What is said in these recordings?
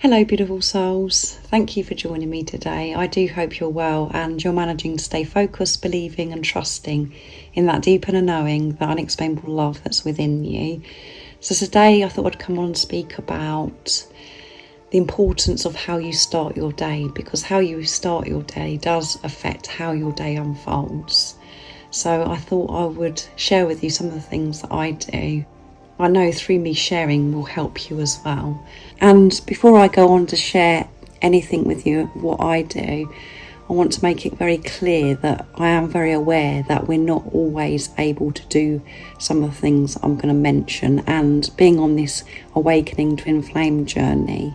Hello beautiful souls, thank you for joining me today. I do hope you're well and you're managing to stay focused, believing and trusting in that deep inner knowing, that unexplainable love that's within you. So today I thought I'd come on and speak about the importance of how you start your day, because how you start your day does affect how your day unfolds. So I thought I would share with you some of the things that I do. I know through me sharing will help you as well. And before I go on to share anything with you, what I do, I want to make it very clear that I am very aware that we're not always able to do some of the things I'm going to mention. And being on this awakening twin flame journey,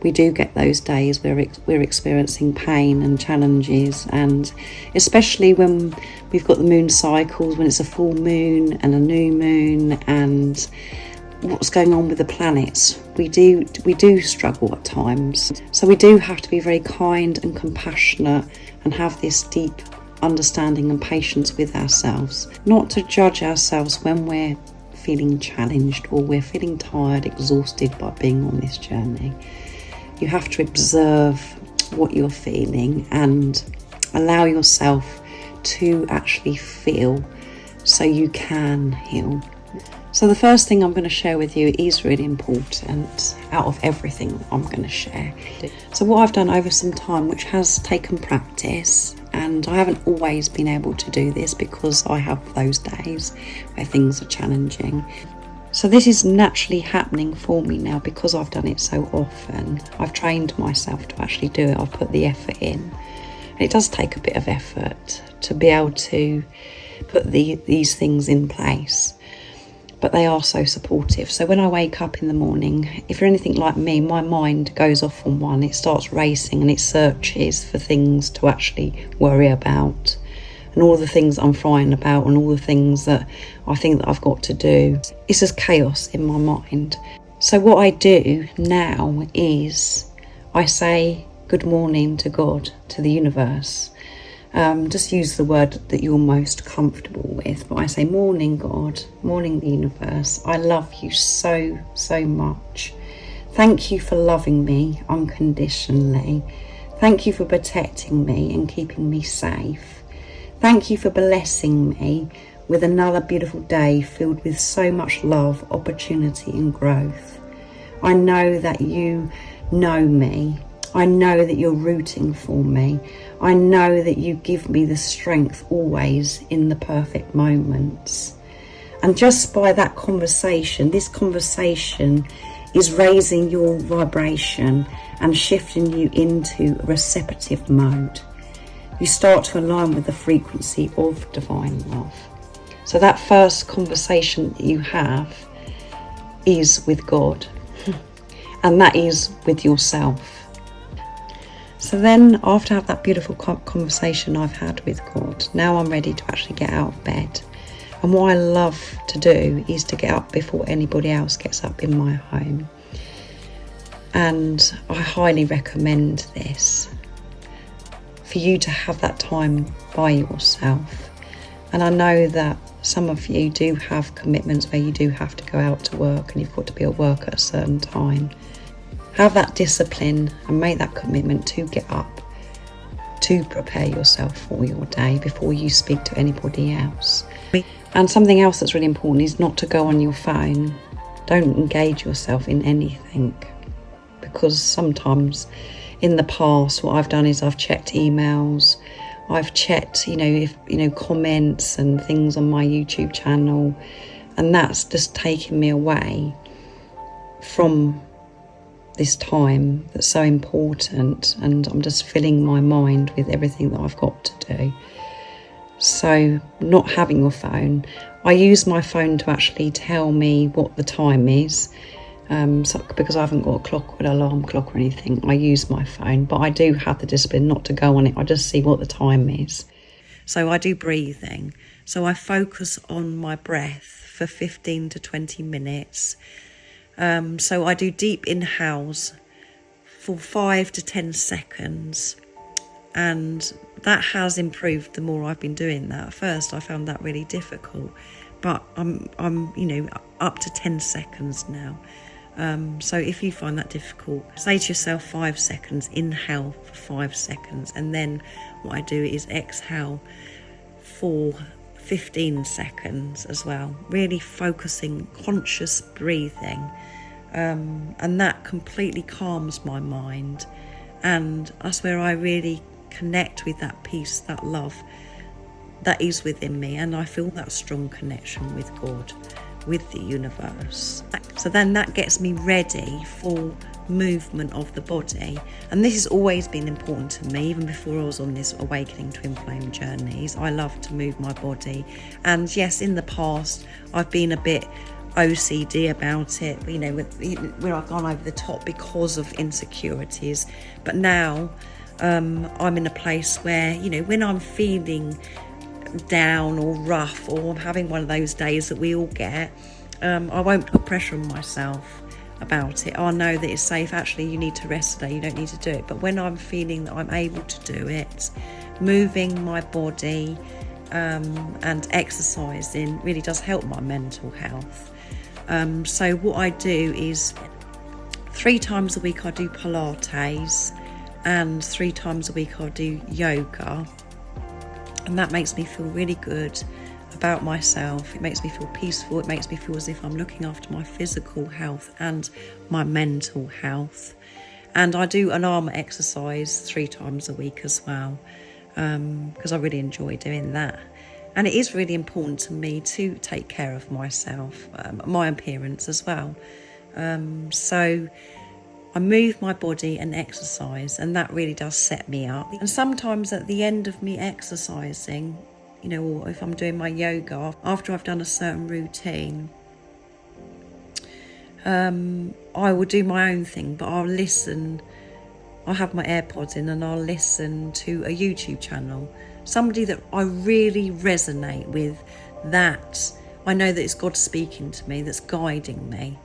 we do get those days where we're experiencing pain and challenges, and especially when we've got the moon cycles, when it's a full moon and a new moon and what's going on with the planets, we do struggle at times. So we do have to be very kind and compassionate and have this deep understanding and patience with ourselves, not to judge ourselves when we're feeling challenged or we're feeling tired, exhausted by being on this journey. You have to observe what you're feeling and allow yourself to actually feel so you can heal. So the first thing I'm going to share with you is really important out of everything I'm going to share. So what I've done over some time, which has taken practice, and I haven't always been able to do this because I have those days where things are challenging. So this is naturally happening for me now because I've done it so often. I've trained myself to actually do it. I've put the effort in. And it does take a bit of effort to be able to put these things in place. But they are so supportive. So when I wake up in the morning, if you're anything like me, my mind goes off on one. It starts racing and it searches for things to actually worry about. And all the things I'm frying about and all the things that I think that I've got to do. It's just chaos in my mind. So what I do now is I say good morning to God, to the universe. Just use the word that you're most comfortable with. But I say morning God, morning the universe. I love you so, so much. Thank you for loving me unconditionally. Thank you for protecting me and keeping me safe. Thank you for blessing me with another beautiful day filled with so much love, opportunity and growth. I know that you know me. I know that you're rooting for me. I know that you give me the strength always in the perfect moments. And just by that conversation, this conversation is raising your vibration and shifting you into a receptive mode. You start to align with the frequency of divine love. So that first conversation that you have is with God, and that is with yourself. So then after I have that beautiful conversation I've had with God, now I'm ready to actually get out of bed. And what I love to do is to get up before anybody else gets up in my home. And I highly recommend this, for you to have that time by yourself. And I know that some of you do have commitments where you do have to go out to work and you've got to be at work at a certain time. Have that discipline and make that commitment to get up, to prepare yourself for your day before you speak to anybody else. And something else that's really important is not to go on your phone. Don't engage yourself in anything, because sometimes in the past, what I've done is I've checked emails, I've checked, comments and things on my YouTube channel, and that's just taken me away from this time that's so important, and I'm just filling my mind with everything that I've got to do. So not having your phone, I use my phone to actually tell me what the time is. Because I haven't got a clock or an alarm clock or anything, I use my phone, but I do have the discipline not to go on it. I just see what the time is. So I do breathing. So I focus on my breath for 15 to 20 minutes. So I do deep inhales for 5 to 10 seconds. And that has improved the more I've been doing that. At first I found that really difficult, but I'm up to 10 seconds now. So if you find that difficult, say to yourself 5 seconds, inhale for 5 seconds, and then what I do is exhale for 15 seconds as well, really focusing, conscious breathing, and that completely calms my mind, and that's where I really connect with that peace, that love that is within me, and I feel that strong connection with God, with the universe. So then that gets me ready for movement of the body, and this has always been important to me. Even before I was on this awakening twin flame journeys, I love to move my body, and yes, in the past I've been a bit OCD about it, you know, where I've gone over the top because of insecurities, but now I'm in a place where, you know, when I'm feeling down or rough, or I'm having one of those days that we all get, I won't put pressure on myself about it. I know that it's safe. Actually, you need to rest today, you don't need to do it. But when I'm feeling that I'm able to do it, moving my body and exercising really does help my mental health. So what I do is 3 times a week I do Pilates, and 3 times a week I do yoga, and that makes me feel really good about myself. It makes me feel peaceful. It makes me feel as if I'm looking after my physical health and my mental health. And I do an arm exercise 3 times a week as well, because I really enjoy doing that. And it is really important to me to take care of myself, my appearance as well. So I move my body and exercise, and that really does set me up. And sometimes at the end of me exercising, you know, or if I'm doing my yoga, after I've done a certain routine, I will do my own thing, but I'll listen. I'll have my AirPods in and I'll listen to a YouTube channel, somebody that I really resonate with, that I know that it's God speaking to me, that's guiding me,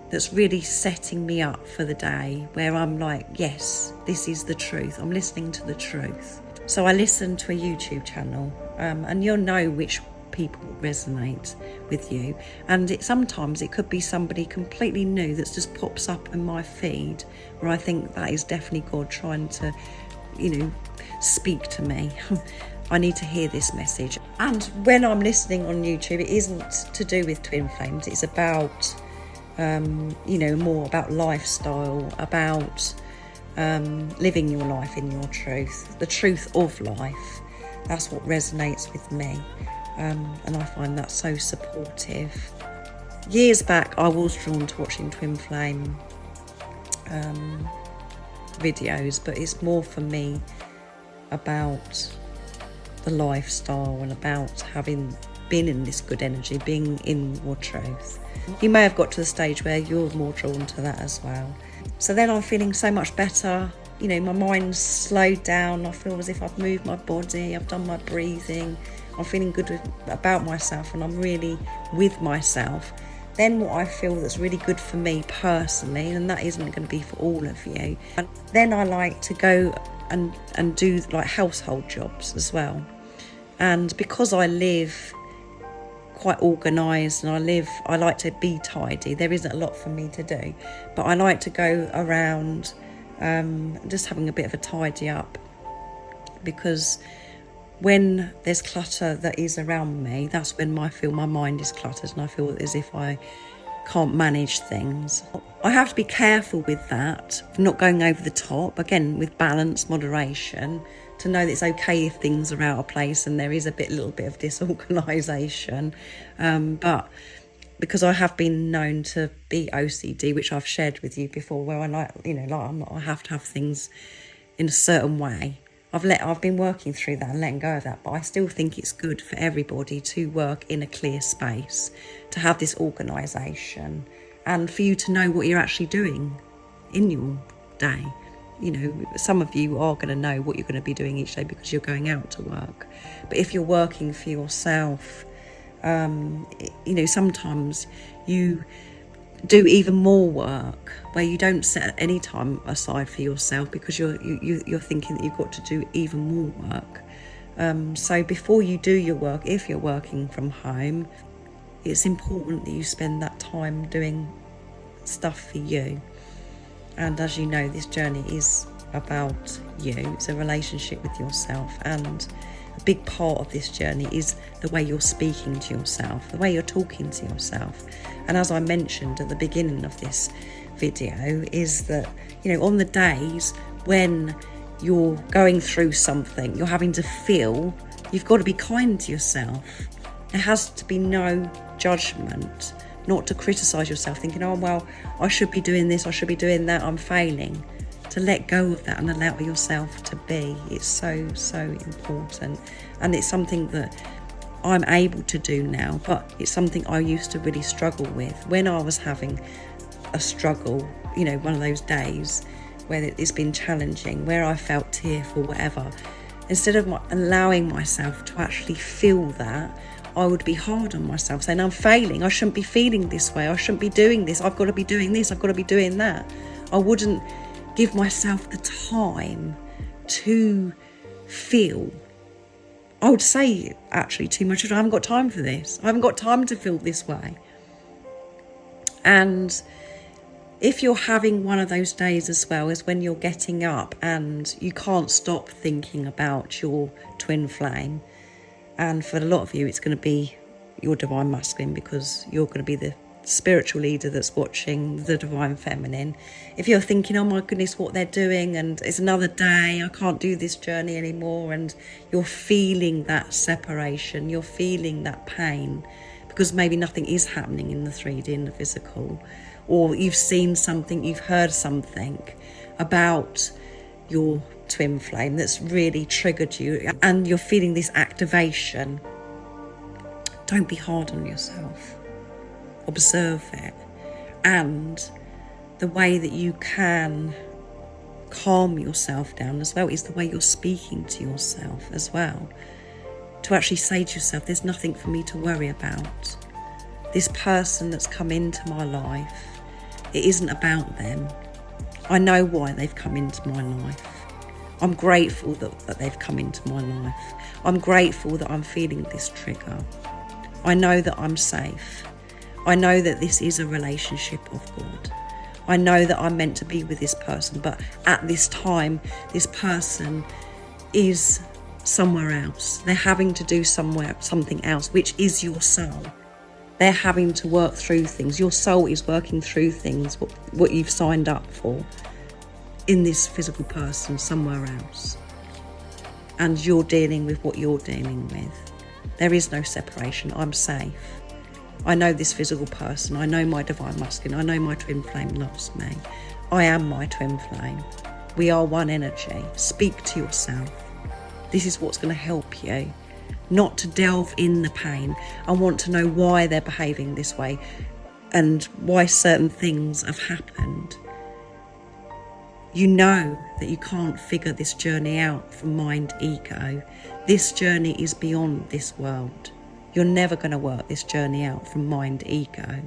that's really setting me up for the day, where I'm like, yes, this is the truth. I'm listening to the truth. So I listen to a YouTube channel, and you'll know which people resonate with you. And sometimes it could be somebody completely new that just pops up in my feed, where I think that is definitely God trying to, you know, speak to me. I need to hear this message. And when I'm listening on YouTube, it isn't to do with twin flames. It's about you know, more about lifestyle, about living your life in your truth, the truth of life. That's what resonates with me, and I find that so supportive. Years back, I was drawn to watching twin flame videos, but it's more for me about the lifestyle and about having been in this good energy, being in your truth. You may have got to the stage where you're more drawn to that as well. So then I'm feeling so much better. You know, my mind's slowed down. I feel as if I've moved my body, I've done my breathing. I'm feeling good about myself, and I'm really with myself. Then what I feel that's really good for me personally, and that isn't going to be for all of you, and then I like to go and do like household jobs as well. And because I live quite organised, and I like to be tidy, there isn't a lot for me to do, but I like to go around just having a bit of a tidy up, because when there's clutter that is around me, that's when I feel my mind is cluttered, and I feel as if I can't manage things. I have to be careful with that, not going over the top, again with balance, moderation, to know that it's okay if things are out of place and there is a little bit of disorganisation. But because I have been known to be OCD, which I've shared with you before, where I have to have things in a certain way. I've been working through that and letting go of that, but I still think it's good for everybody to work in a clear space, to have this organisation, and for you to know what you're actually doing in your day. You know, some of you are going to know what you're going to be doing each day because you're going out to work. But if you're working for yourself, you know, sometimes you do even more work where you don't set any time aside for yourself because you're thinking that you've got to do even more work. So before you do your work, if you're working from home, it's important that you spend that time doing stuff for you. And as you know, this journey is about you. It's a relationship with yourself, and a big part of this journey is the way you're speaking to yourself, the way you're talking to yourself. And as I mentioned at the beginning of this video, is that, you know, on the days when you're going through something, you're having to feel, you've got to be kind to yourself. There has to be no judgment, not to criticise yourself, thinking, oh, well, I should be doing this, I should be doing that, I'm failing. To let go of that and allow yourself to be. It's so, so important. And it's something that I'm able to do now, but it's something I used to really struggle with. When I was having a struggle, you know, one of those days where it's been challenging, where I felt tearful, whatever, instead of allowing myself to actually feel that, I would be hard on myself, saying, I'm failing, I shouldn't be feeling this way, I shouldn't be doing this, I've got to be doing this, I've got to be doing that. I wouldn't give myself the time to feel. I would say actually too much, I haven't got time for this, I haven't got time to feel this way. And if you're having one of those days as well, is when you're getting up and you can't stop thinking about your twin flame. And for a lot of you, it's going to be your divine masculine, because you're going to be the spiritual leader that's watching the divine feminine. If you're thinking, oh my goodness, what they're doing, and it's another day, I can't do this journey anymore, and you're feeling that separation, you're feeling that pain, because maybe nothing is happening in the 3D, in the physical, or you've seen something, you've heard something about your twin flame that's really triggered you, and you're feeling this activation. Don't be hard on yourself. Observe it. And the way that you can calm yourself down as well is the way you're speaking to yourself as well. To actually say to yourself, there's nothing for me to worry about. This person that's come into my life, it isn't about them. I know why they've come into my life. I'm grateful that they've come into my life. I'm grateful that I'm feeling this trigger. I know that I'm safe. I know that this is a relationship of God. I know that I'm meant to be with this person, but at this time, this person is somewhere else. They're having to do something else, which is your soul. They're having to work through things. Your soul is working through things, what you've signed up for, in this physical person somewhere else. And you're dealing with what you're dealing with. There is no separation. I'm safe. I know this physical person. I know my divine masculine. I know my twin flame loves me. I am my twin flame. We are one energy. Speak to yourself. This is what's going to help you. Not to delve in the pain. I want to know why they're behaving this way and why certain things have happened. You know that you can't figure this journey out from mind, ego. This journey is beyond this world. You're never going to work this journey out from mind, ego.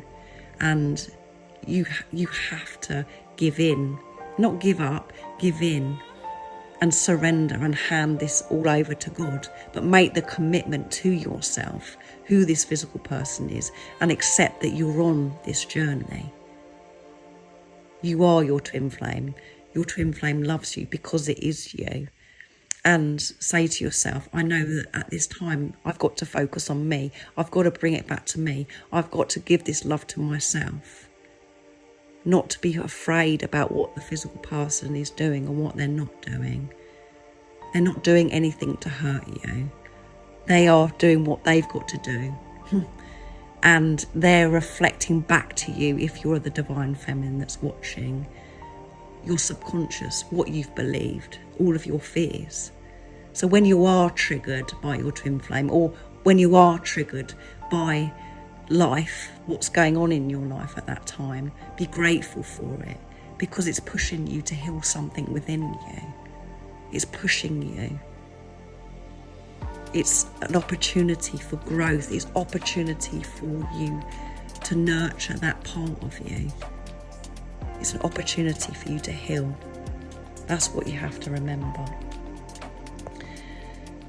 And you have to give in. Not give up, give in. And surrender and hand this all over to God. But make the commitment to yourself, who this physical person is, and accept that you're on this journey. You are your twin flame. Your twin flame loves you because it is you. And say to yourself, I know that at this time I've got to focus on me. I've got to bring it back to me. I've got to give this love to myself. Not to be afraid about what the physical person is doing or what they're not doing. They're not doing anything to hurt you. They are doing what they've got to do. And they're reflecting back to you, if you're the divine feminine that's watching, your subconscious, what you've believed, all of your fears. So when you are triggered by your twin flame, or when you are triggered by life, what's going on in your life at that time, be grateful for it, because it's pushing you to heal something within you. It's pushing you. It's an opportunity for growth. It's opportunity for you to nurture that part of you. It's an opportunity for you to heal. That's what you have to remember.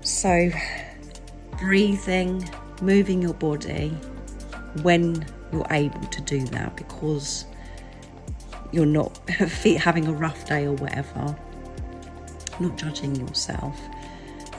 So, breathing, moving your body when you're able to do that, because you're not having a rough day or whatever. Not judging yourself,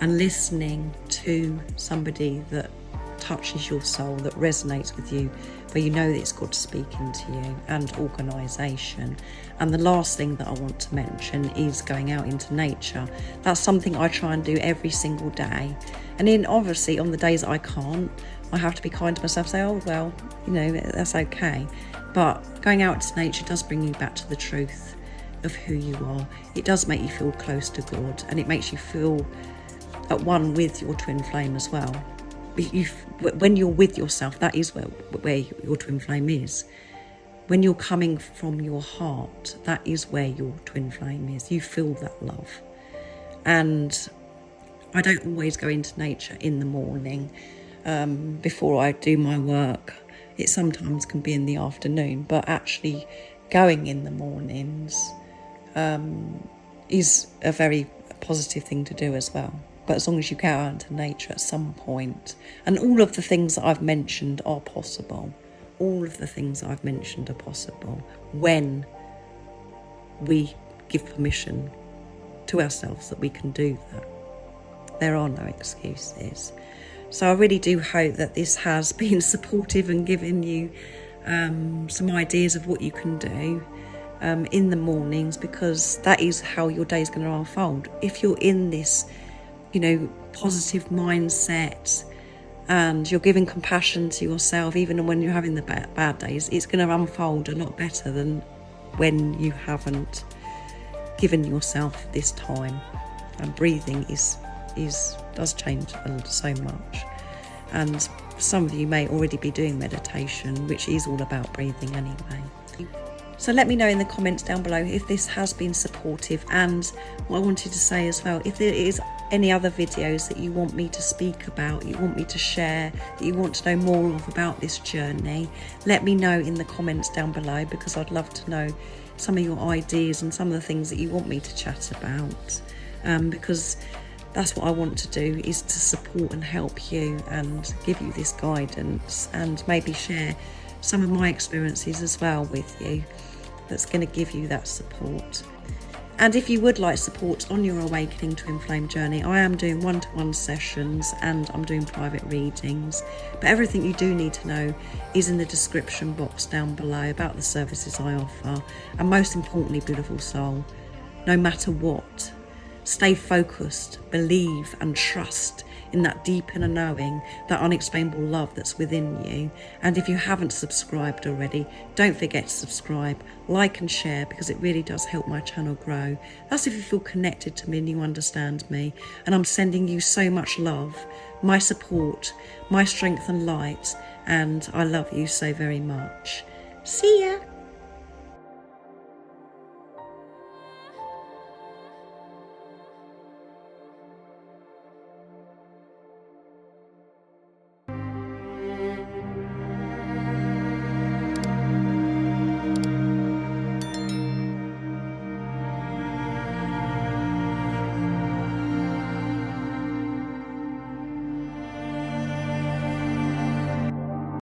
and listening to somebody that touches your soul, that resonates with you, where you know that it's God speaking to you, and organisation. And the last thing that I want to mention is going out into nature. That's something I try and do every single day. And then obviously on the days I can't, I have to be kind to myself, say, oh well, you know, that's okay. But going out into nature does bring you back to the truth of who you are. It does make you feel close to God, and it makes you feel at one with your twin flame as well. When you're with yourself, that is where your twin flame is. When you're coming from your heart, that is where your twin flame is. You feel that love. And I don't always go into nature in the morning before I do my work. It sometimes can be in the afternoon, but actually going in the mornings is a very positive thing to do as well. But as long as you go out into nature at some point, and all of the things that I've mentioned are possible. All of the things I've mentioned are possible when we give permission to ourselves that we can do that. There are no excuses. So I really do hope that this has been supportive and given you some ideas of what you can do in the mornings, because that is how your day is going to unfold. If you're in this, you know, positive mindset and you're giving compassion to yourself, even when you're having the bad days, it's going to unfold a lot better than when you haven't given yourself this time. And breathing does change so much. And some of you may already be doing meditation, which is all about breathing anyway. So let me know in the comments down below if this has been supportive, and what I wanted to say as well, if there is any other videos that you want me to speak about, you want me to share, that you want to know more of about this journey, let me know in the comments down below, because I'd love to know some of your ideas and some of the things that you want me to chat about, because that's what I want to do, is to support and help you and give you this guidance, and maybe share some of my experiences as well with you, that's going to give you that support. And if you would like support on your awakening twin flame journey, I am doing one-to-one sessions and I'm doing private readings. But everything you do need to know is in the description box down below about the services I offer. And most importantly, beautiful soul, no matter what, stay focused, believe and trust in that deep inner knowing, that unexplainable love that's within you. And if you haven't subscribed already, don't forget to subscribe, like and share, because it really does help my channel grow. That's if you feel connected to me and you understand me. And I'm sending you so much love, my support, my strength and light, and I love you so very much. See ya!